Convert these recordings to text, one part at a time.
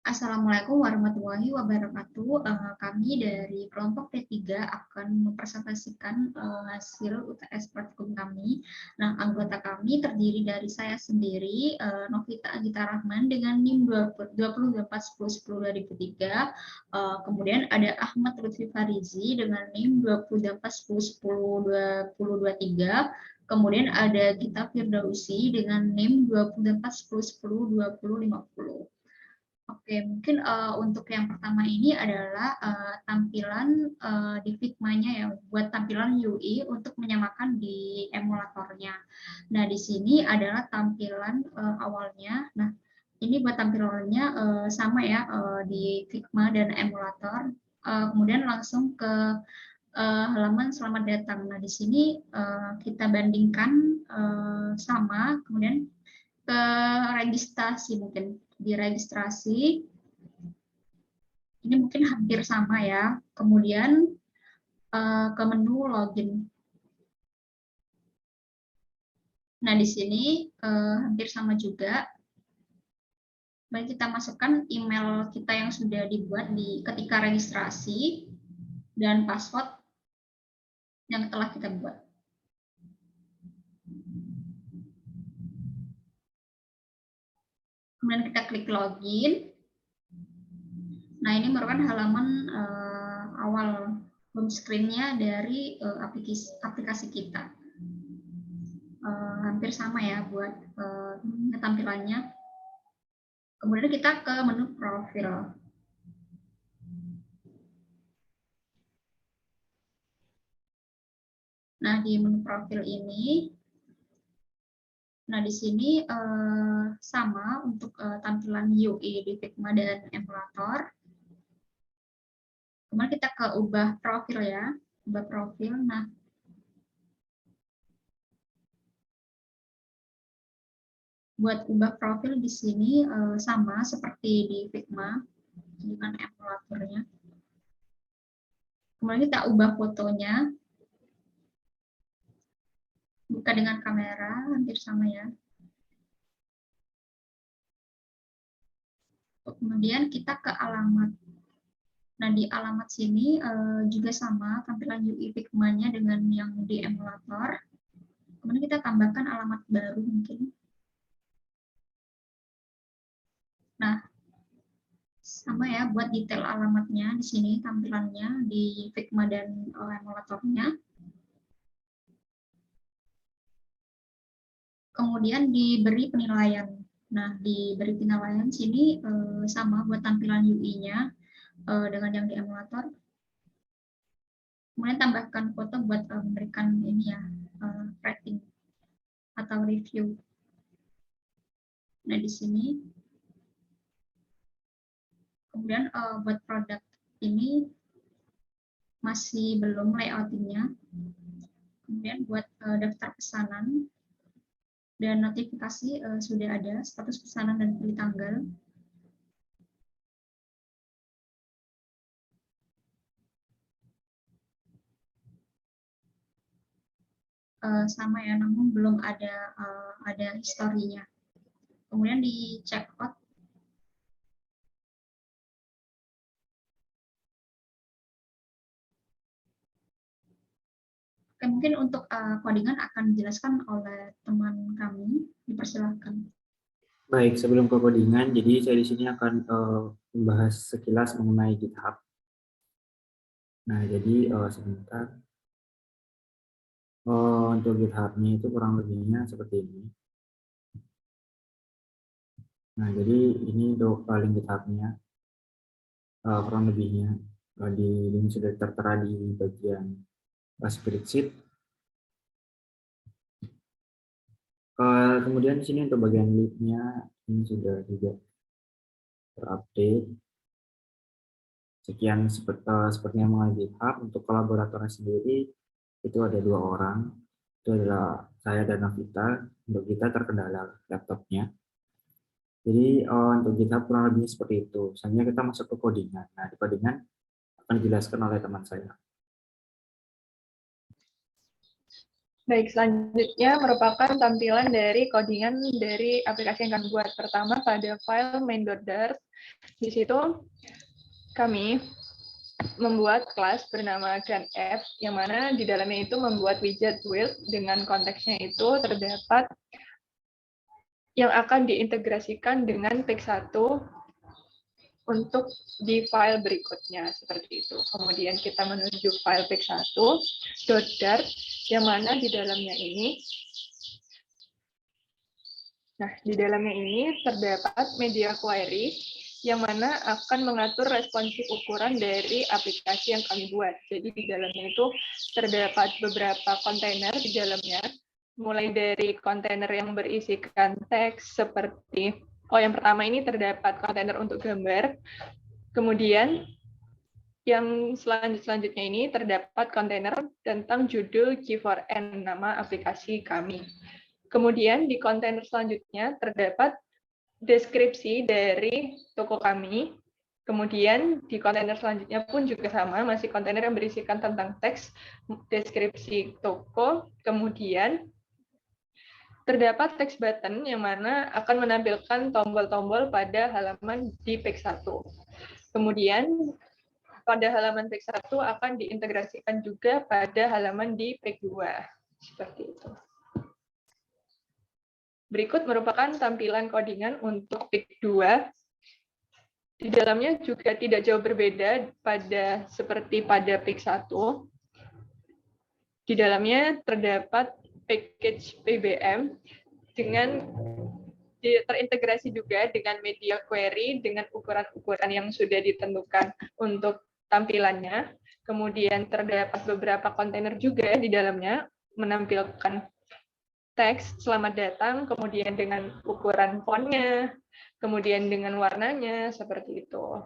Assalamualaikum warahmatullahi wabarakatuh. Kami dari kelompok T3 akan mempresentasikan hasil UTS praktikum kami. Nah, anggota kami terdiri dari saya sendiri, Novita Agita Rahman dengan NIM 281010-2003. Kemudian ada Ahmad Lutfi Farizi dengan NIM 281010-2023. Kemudian ada Gita Firdausi dengan NIM 281010-2050. Oke, mungkin untuk yang pertama ini adalah tampilan di Figma-nya ya, buat tampilan UI untuk menyamakan di emulatornya. Nah, di sini adalah tampilan awalnya. Nah, ini buat tampilannya sama ya di Figma dan emulator. Kemudian langsung ke halaman selamat datang. Nah, di sini kita bandingkan sama, kemudian ke registrasi mungkin. Di registrasi ini mungkin hampir sama ya. Kemudian ke menu login. Nah, di sini hampir sama juga. Mari kita masukkan email kita yang sudah dibuat ketika registrasi dan password yang telah kita buat. Kemudian kita klik login. Nah, ini merupakan halaman awal home screen-nya dari aplikasi kita. Hampir sama ya buat tampilannya. Kemudian kita ke menu profil. Nah, di menu profil ini, nah di sini sama untuk tampilan UI di Figma dan emulator. Kemudian kita ke ubah profil ya, ubah profil. Nah, buat ubah profil di sini sama seperti di Figma dengan emulatornya. Kemudian kita ubah fotonya. Buka dengan kamera, hampir sama ya. Kemudian kita ke alamat. Nah, di alamat sini juga sama tampilan UI Figma-nya dengan yang di emulator. Kemudian kita tambahkan alamat baru mungkin. Nah, sama ya buat detail alamatnya di sini tampilannya di Figma dan emulatornya. Kemudian diberi penilaian. Nah, diberi penilaian sini sama buat tampilan UI-nya dengan yang di emulator. Kemudian tambahkan foto buat memberikan ini ya rating atau review. Nah, di sini kemudian buat produk ini masih belum layoutingnya. Kemudian buat daftar pesanan dan notifikasi sudah ada status pesanan dan pilih tanggal. Sama ya, namun belum ada historinya. Kemudian di check out. Oke, mungkin untuk codingan akan dijelaskan oleh teman kami. Dipersilahkan. Baik, sebelum ke codingan, jadi saya di sini akan membahas sekilas mengenai GitHub. Nah, jadi sebentar. Untuk GitHub-nya itu kurang lebihnya seperti ini. Nah, jadi ini untuk link GitHub-nya kurang lebihnya di link sudah tertera di bagian spreadsheet. Kemudian di sini untuk bagian link-nya ini sudah juga terupdate. Sekian sepertinya mengenai GitHub. Untuk kolaboratornya sendiri itu ada 2 orang. Itu adalah saya dan Novita. Untuk kita terkendala laptopnya. Jadi untuk GitHub kurang lebih seperti itu. Selanjutnya kita masuk ke codingan. Nah, di codingan akan dijelaskan oleh teman saya. Baik, selanjutnya merupakan tampilan dari codingan dari aplikasi yang kami buat. Pertama pada file main.dart, di situ kami membuat kelas bernama GunF, yang mana di dalamnya itu membuat widget build dengan konteksnya itu terdapat yang akan diintegrasikan dengan Pix1 untuk di file berikutnya, seperti itu. Kemudian kita menuju file Pix1, .dart, yang mana di dalamnya ini, di dalamnya ini terdapat media query, yang mana akan mengatur responsif ukuran dari aplikasi yang kami buat. Jadi di dalamnya itu terdapat beberapa kontainer di dalamnya, mulai dari kontainer yang berisikan teks seperti, yang pertama ini terdapat kontainer untuk gambar, kemudian yang selanjutnya ini terdapat kontainer tentang judul G4N, nama aplikasi kami. Kemudian di kontainer selanjutnya terdapat deskripsi dari toko kami. Kemudian di kontainer selanjutnya pun juga sama, masih kontainer yang berisikan tentang teks, deskripsi toko. Kemudian terdapat text button yang mana akan menampilkan tombol-tombol pada halaman di Pix1. Kemudian pada halaman Pix1 akan diintegrasikan juga pada halaman di Pix2. Seperti itu. Berikut merupakan tampilan codingan untuk Pix2. Di dalamnya juga tidak jauh berbeda seperti pada Pix1. Di dalamnya terdapat package PBM dengan terintegrasi juga dengan media query dengan ukuran-ukuran yang sudah ditentukan untuk tampilannya. Kemudian terdapat beberapa kontainer juga di dalamnya menampilkan teks selamat datang, kemudian dengan ukuran fontnya, kemudian dengan warnanya, seperti itu.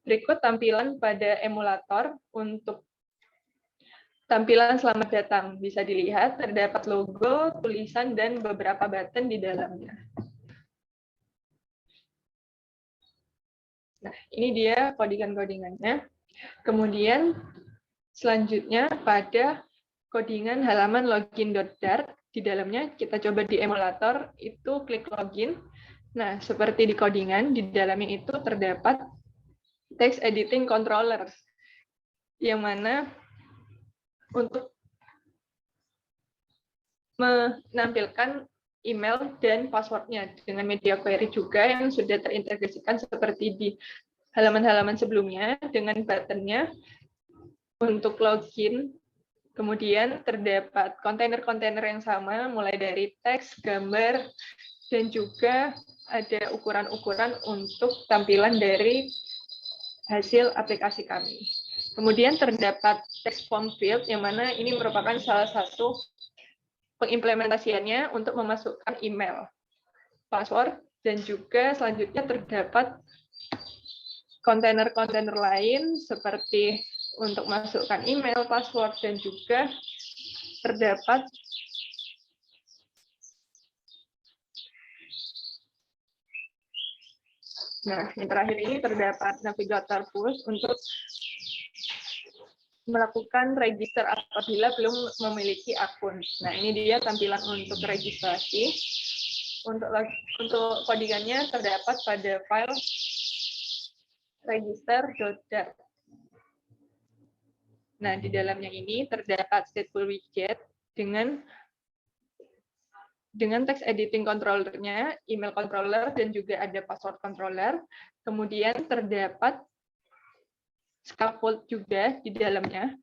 Berikut tampilan pada emulator untuk tampilan selamat datang. Bisa dilihat terdapat logo, tulisan, dan beberapa button di dalamnya. Nah, ini dia codingan-codingannya. Kemudian selanjutnya pada codingan halaman login.dart, di dalamnya kita coba di emulator, itu klik login. Nah, seperti di codingan, di dalamnya itu terdapat text editing controller, yang mana untuk menampilkan email dan passwordnya dengan media query juga yang sudah terintegrasikan seperti di halaman-halaman sebelumnya dengan buttonnya untuk login. Kemudian terdapat kontainer-kontainer yang sama, mulai dari teks, gambar, dan juga ada ukuran-ukuran untuk tampilan dari hasil aplikasi kami. Kemudian terdapat text form field, yang mana ini merupakan salah satu pengimplementasiannya untuk memasukkan email, password, dan juga selanjutnya terdapat kontainer-kontainer lain seperti untuk masukkan email, password, dan juga terdapat yang terakhir ini terdapat navigator push untuk melakukan register apabila belum memiliki akun. Nah, ini dia tampilan untuk registrasi. Untuk codingannya terdapat pada file register.dart. Nah, di dalamnya ini terdapat stateful widget dengan text editing controller-nya, email controller, dan juga ada password controller. Kemudian terdapat scaffold juga di dalamnya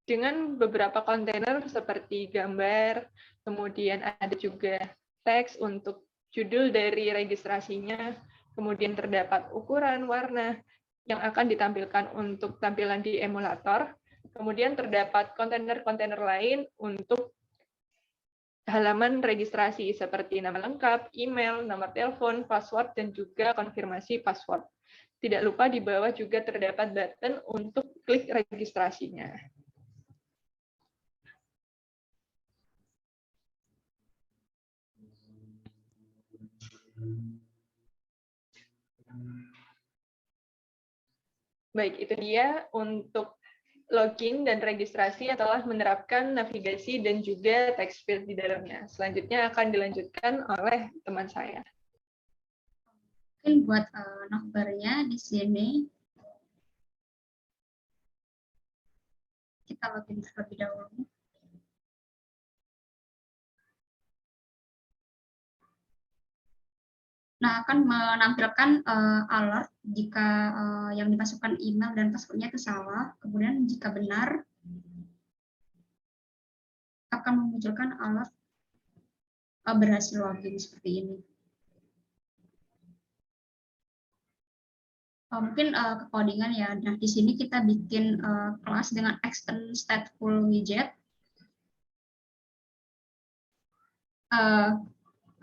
dengan beberapa kontainer seperti gambar, kemudian ada juga teks untuk judul dari registrasinya, kemudian terdapat ukuran, warna yang akan ditampilkan untuk tampilan di emulator, kemudian terdapat kontainer-kontainer lain untuk halaman registrasi seperti nama lengkap, email, nomor telepon, password, dan juga konfirmasi password. Tidak lupa di bawah juga terdapat button untuk klik registrasinya. Baik, itu dia untuk login dan registrasi yang telah menerapkan navigasi dan juga text field di dalamnya. Selanjutnya akan dilanjutkan oleh teman saya. Mungkin buat navbarnya di sini kita login terlebih dahulu. Nah, akan menampilkan alert jika yang dimasukkan email dan password-nya itu salah. Kemudian jika benar, akan memunculkan alert berhasil login seperti ini. Mungkin ke codingan ya. Nah, di sini kita bikin kelas dengan extend stateful widget.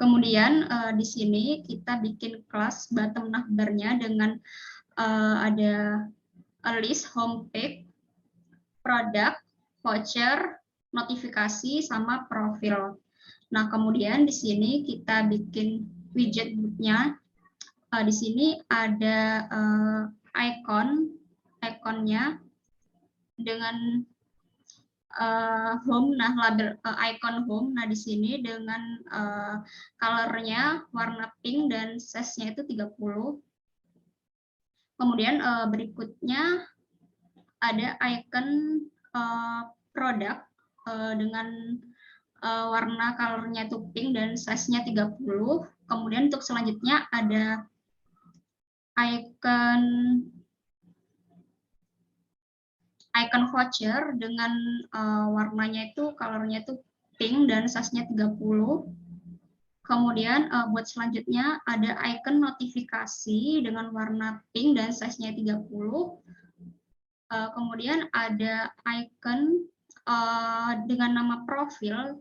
Kemudian di sini kita bikin kelas bottom navbarnya dengan ada list, homepage, produk, voucher, notifikasi, sama profil. Nah, kemudian di sini kita bikin widgetnya. Di sini ada ikonnya dengan home. Nah, label icon home. Nah, di sini dengan color-nya warna pink dan size-nya itu 30. Kemudian berikutnya ada icon produk dengan warna color-nya itu pink dan size-nya 30. Kemudian untuk selanjutnya ada icon voucher dengan warnanya itu color-nya itu pink dan size-nya 30. Kemudian buat selanjutnya ada icon notifikasi dengan warna pink dan size-nya 30. Kemudian ada icon dengan nama profil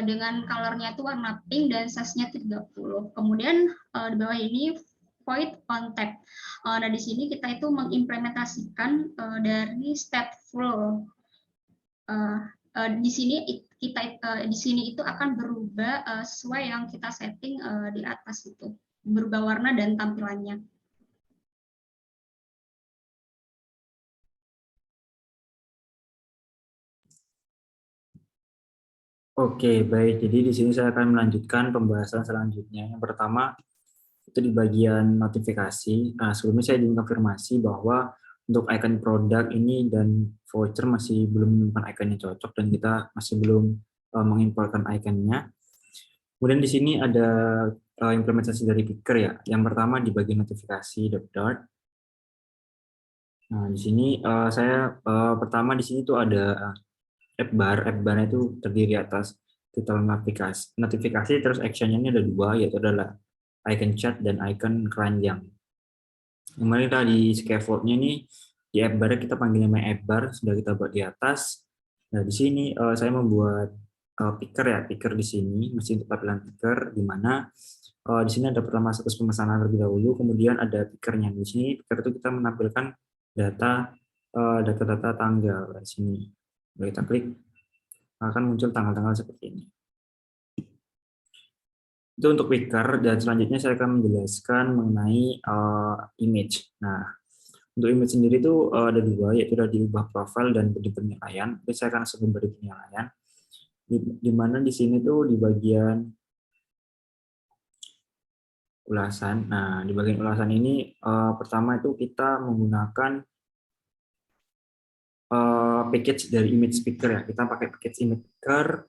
dengan color-nya itu warna pink dan size-nya 30. Kemudian di bawah ini void on tab. Nah, di sini kita itu mengimplementasikan dari stateful. Di sini itu akan berubah sesuai yang kita setting di atas itu, berubah warna dan tampilannya. Oke, baik. Jadi di sini saya akan melanjutkan pembahasan selanjutnya. Yang pertama itu di bagian notifikasi. Nah, sebelumnya saya ingin konfirmasi bahwa untuk icon produk ini dan voucher masih belum menemukan icon yang cocok dan kita masih belum mengimportkan iconnya. Kemudian di sini ada implementasi dari picker ya. Yang pertama di bagian notifikasi dot. Nah, di sini saya pertama di sini tuh ada app bar itu terdiri atas titel notifikasi terus actionnya ini ada dua, yaitu adalah icon chat dan icon keranjang. Kemudian kita di scaffoldnya ini di app bar kita panggil nama app bar, sudah kita buat di atas. Nah, di sini saya membuat picker di sini, mesin untuk tampilan picker, di mana di sini ada pertama status pemesanan terlebih dahulu, kemudian ada pickernya. Di sini picker itu kita menampilkan data tanggal di sini. Kalau kita klik akan muncul tanggal-tanggal seperti ini. Itu untuk picker, dan selanjutnya saya akan menjelaskan mengenai image. Nah, untuk image sendiri itu ada dua, yaitu ada diubah profil dan penilaian. Jadi saya akan sebut dari penilaian. Di mana di sini tuh di bagian ulasan. Nah, di bagian ulasan ini pertama itu kita menggunakan package dari image picker ya. Kita pakai package image picker,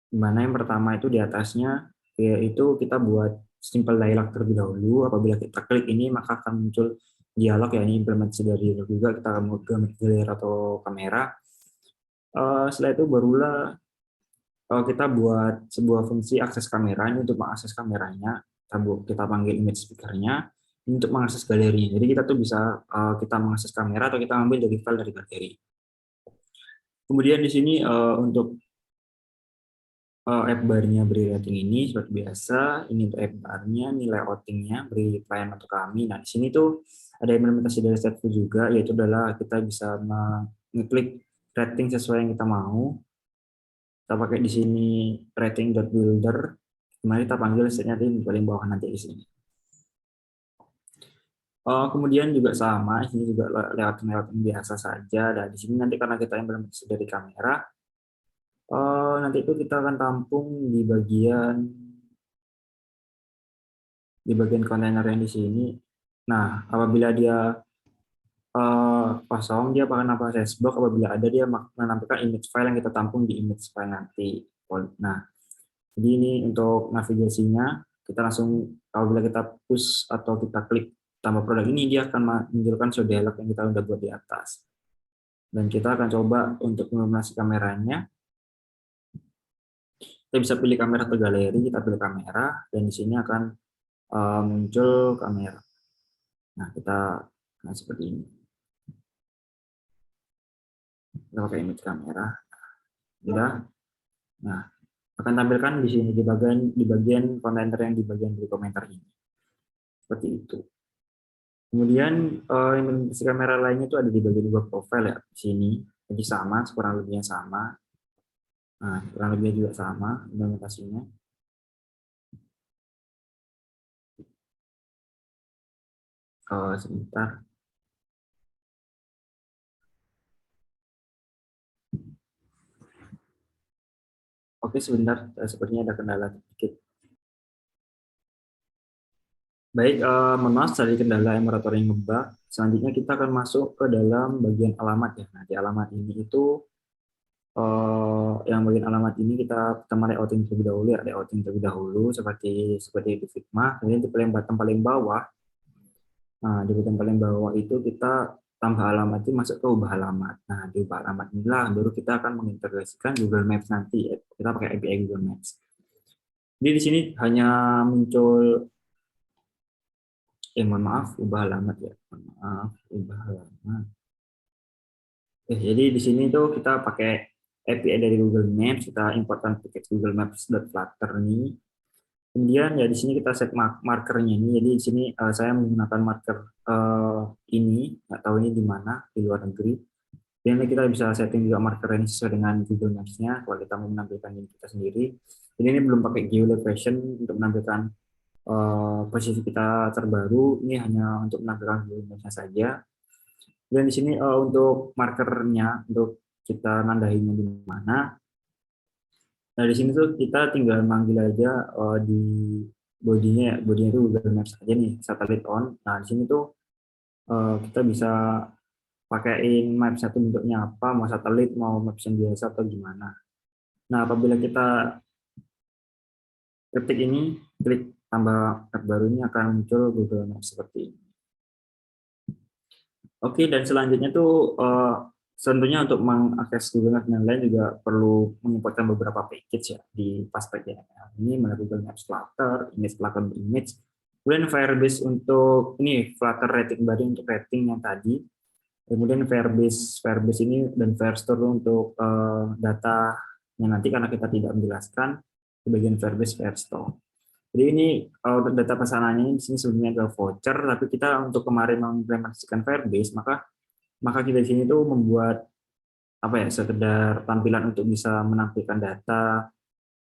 di mana yang pertama itu di atasnya yaitu kita buat simple dialog terlebih dahulu. Apabila kita klik ini maka akan muncul dialog ya, ini implementasi dari dialog juga. Kita akan mau gambar atau kamera. Setelah itu barulah kita buat sebuah fungsi akses kamera. Ini untuk mengakses kameranya kita panggil image speaker-nya. Ini untuk mengakses galeri. Jadi kita tuh bisa kita mengakses kamera atau kita ambil dari file dari galeri. Kemudian di sini untuk app bar-nya beri rating ini seperti biasa. Ini untuk app bar-nya, nilai outing-nya beri pelayanan untuk kami. Nah, di sini tuh ada implementasi dari stateful juga, yaitu adalah kita bisa mengklik rating sesuai yang kita mau. Kita pakai di sini rating.builder. Kemarin kita panggil setnya di paling bawah nanti di sini. Kemudian juga sama, ini juga layout biasa saja. Dan di sini nanti karena kita implementasi dari kamera, nanti itu kita akan tampung di bagian kontainer yang di sini. Nah, apabila dia kosong, dia akan nambah dashboard. Apabila ada, dia menampilkan image file yang kita tampung di image file nanti. Nah, jadi ini untuk navigasinya. Kita langsung, apabila kita push atau kita klik tambah produk ini, dia akan menunjukkan show dialog yang kita udah buat di atas. Dan kita akan coba untuk mengombinasi kameranya. Kita bisa pilih kamera atau galeri, kita pilih kamera, dan di sini akan muncul kamera. Nah, seperti ini. Kita pakai image kamera. Udah. Nah, akan tampilkan di sini di bagian kontainer yang di bagian dari komentar ini. Seperti itu. Kemudian implementasi kamera lainnya itu ada di bagian dua profile ya, di sini. Jadi sama, kurang lebihnya sama. Nah, kurang lebihnya juga sama implementasinya. Sebentar. Oke, sebentar. Sepertinya ada kendala sedikit. Baik, mohon maaf dari kendala emulator yang ngebug. Selanjutnya kita akan masuk ke dalam bagian alamat ya. Nah, di alamat ini itu yang bagian alamat ini kita pertama layouting terlebih dahulu ya, layouting terlebih dahulu seperti di Figma. Kemudian di bottom paling bawah. Nah, di bottom paling bawah itu kita tambah alamat itu masuk ke ubah alamat. Nah, di ubah alamat inilah baru kita akan mengintegrasikan Google Maps nanti. Kita pakai API Google Maps. Jadi di sini hanya muncul mohon maaf, ubah alamat ya. Mohon maaf, ubah alamat. Jadi di sini tuh kita pakai API dari Google Maps, kita importkan paket Google Maps.flutter ini. Kemudian ya di sini kita set markernya ini. Jadi di sini saya menggunakan marker ini, nggak tahu ini di mana, di luar negeri. Dan kita bisa setting juga marker ini sesuai dengan Google Maps-nya kalau kita mau menampilkan diri kita sendiri. Jadi ini belum pakai geolocation untuk menampilkan posisi kita terbaru, ini hanya untuk menampilkan Google Maps-nya saja. Dan di sini untuk markernya, untuk kita nandainnya di mana. Nah, di sini tuh kita tinggal manggil aja di bodinya itu Google Maps aja nih, satelit on. Nah, di sini tuh kita bisa pakaiin maps satu bentuknya apa, mau satelit, mau maps yang biasa atau gimana. Nah, apabila kita ketik ini, klik tambah terbaru ini akan muncul Google Maps seperti ini. Oke, dan selanjutnya tuh tentunya untuk mengakses Google Maps dan lain juga perlu mengimportkan beberapa package ya di Paspec ya. Ini melalui Google Maps Flutter, Image Flutter Image, kemudian Firebase untuk ini Flutter rating body untuk rating yang tadi, kemudian Firebase ini dan Firestore untuk data yang nanti karena kita tidak menjelaskan di bagian Firebase Firestore. Jadi ini untuk data pesanannya di sini sebenarnya adalah voucher, tapi kita untuk kemarin mengimplementasikan Firebase, maka kita di sini tuh membuat sekedar tampilan untuk bisa menampilkan data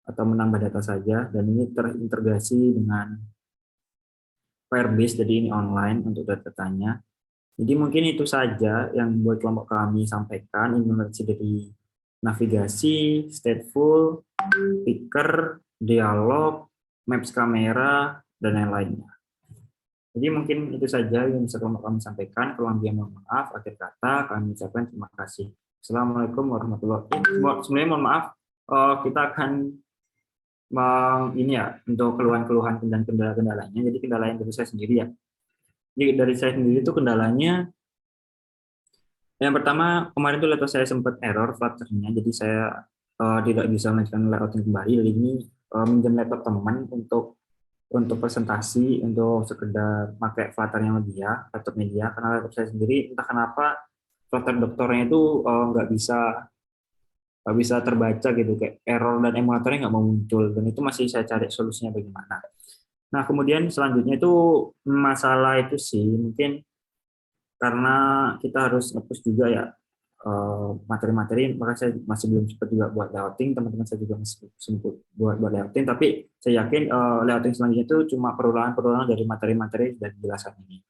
atau menambah data saja, dan ini terintegrasi dengan Firebase, jadi ini online untuk datanya. Jadi mungkin itu saja yang buat kelompok kami sampaikan, implementasi dari navigasi, stateful, picker, dialog, maps kamera, dan lain-lainnya. Jadi mungkin itu saja yang bisa kami sampaikan. Kalau mohon maaf, akhir kata kami ucapkan terima kasih. Assalamualaikum warahmatullahi wabarakatuh. Sebenarnya mohon maaf, kita akan untuk keluhan-keluhan dan kendala-kendalanya. Jadi kendala yang dari saya sendiri ya. Jadi dari saya sendiri itu kendalanya, yang pertama kemarin itu laptop saya sempat error Flutter-nya, jadi saya tidak bisa melanjutkan layouting kembali. Jadi ini minjem laptop teman untuk presentasi, untuk sekedar pakai Flutter yang lebih ya, laptop media, karena laptop saya sendiri entah kenapa Flutter doktornya itu nggak bisa terbaca gitu, kayak error dan emulatornya nggak mau muncul, dan itu masih saya cari solusinya bagaimana. Nah, kemudian selanjutnya itu masalah itu sih mungkin karena kita harus nge-push juga ya materi-materi, maka saya masih belum sempat juga buat layouting, teman-teman saya juga masih sempat buat layouting, tapi saya yakin layouting selanjutnya itu cuma perulangan dari materi-materi dan penjelasan ini.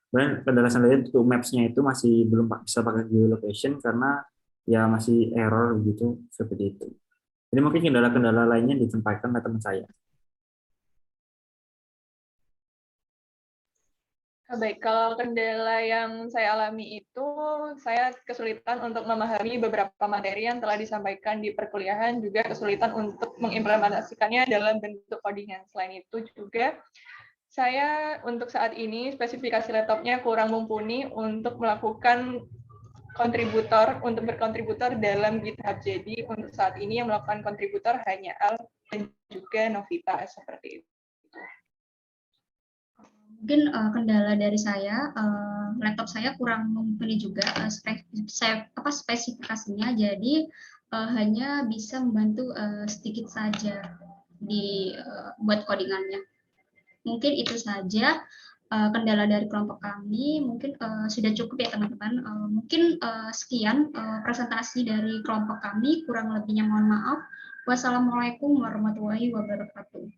Dan kendala selanjutnya untuk Maps-nya itu masih belum bisa pakai geolocation karena ya masih error gitu seperti itu. Jadi mungkin kendala-kendala lainnya disampaikan oleh teman saya. Baik, kalau kendala yang saya alami itu, saya kesulitan untuk memahami beberapa materi yang telah disampaikan di perkuliahan, juga kesulitan untuk mengimplementasikannya dalam bentuk codingan. Selain itu juga, saya untuk saat ini spesifikasi laptopnya kurang mumpuni untuk melakukan untuk berkontributor dalam GitHub. Jadi untuk saat ini yang melakukan kontributor hanya Al dan juga Novita seperti itu. Mungkin kendala dari saya, laptop saya kurang mumpuni juga spesifikasinya, jadi hanya bisa membantu sedikit saja buat codingannya. Mungkin itu saja kendala dari kelompok kami. Mungkin sudah cukup ya teman-teman. Mungkin sekian presentasi dari kelompok kami. Kurang lebihnya mohon maaf. Wassalamualaikum warahmatullahi wabarakatuh.